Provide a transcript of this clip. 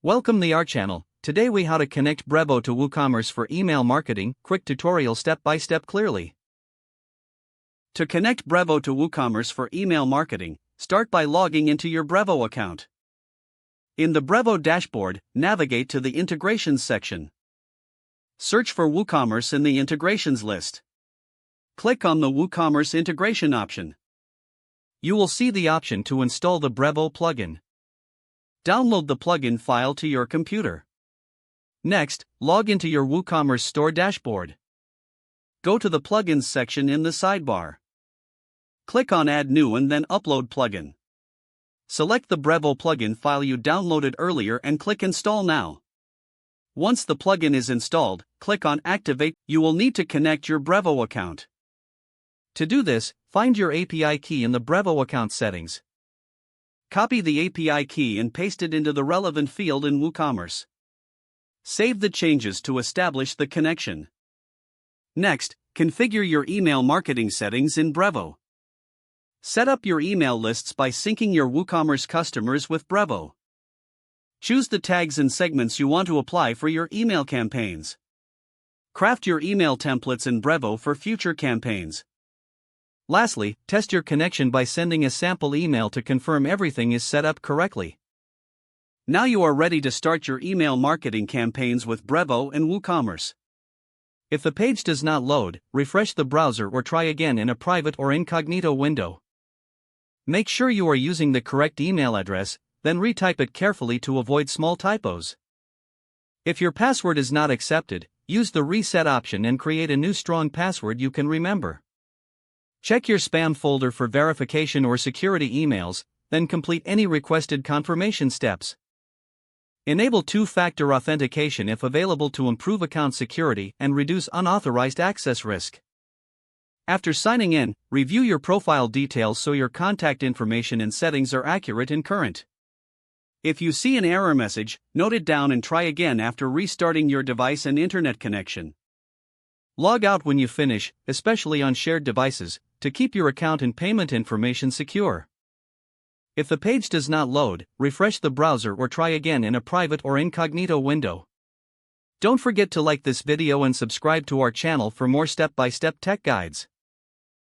Welcome to our channel. Today we how to connect Brevo to WooCommerce for email marketing. Quick tutorial step by step clearly. To connect Brevo to WooCommerce for email marketing, start by logging into your Brevo account. In the Brevo dashboard, navigate to the Integrations section. Search for WooCommerce in the Integrations list. Click on the WooCommerce integration option. You will see the option to install the Brevo plugin. Download the plugin file to your computer. Next, log into your WooCommerce store dashboard. Go to the Plugins section in the sidebar. Click on Add New and then Upload Plugin. Select the Brevo plugin file you downloaded earlier and click Install Now. Once the plugin is installed, click on Activate. You will need to connect your Brevo account. To do this, find your API key in the Brevo account settings. Copy the API key and paste it into the relevant field in WooCommerce. Save the changes to establish the connection. Next, configure your email marketing settings in Brevo. Set up your email lists by syncing your WooCommerce customers with Brevo. Choose the tags and segments you want to apply for your email campaigns. Craft your email templates in Brevo for future campaigns. Lastly, test your connection by sending a sample email to confirm everything is set up correctly. Now you are ready to start your email marketing campaigns with Brevo and WooCommerce. If the page does not load, refresh the browser or try again in a private or incognito window. Make sure you are using the correct email address, then retype it carefully to avoid small typos. If your password is not accepted, use the reset option and create a new strong password you can remember. Check your spam folder for verification or security emails, then complete any requested confirmation steps. Enable two-factor authentication if available to improve account security and reduce unauthorized access risk. After signing in, review your profile details so your contact information and settings are accurate and current. If you see an error message, note it down and try again after restarting your device and internet connection. Log out when you finish, especially on shared devices, to keep your account and payment information secure. If the page does not load, refresh the browser or try again in a private or incognito window. Don't forget to like this video and subscribe to our channel for more step-by-step tech guides.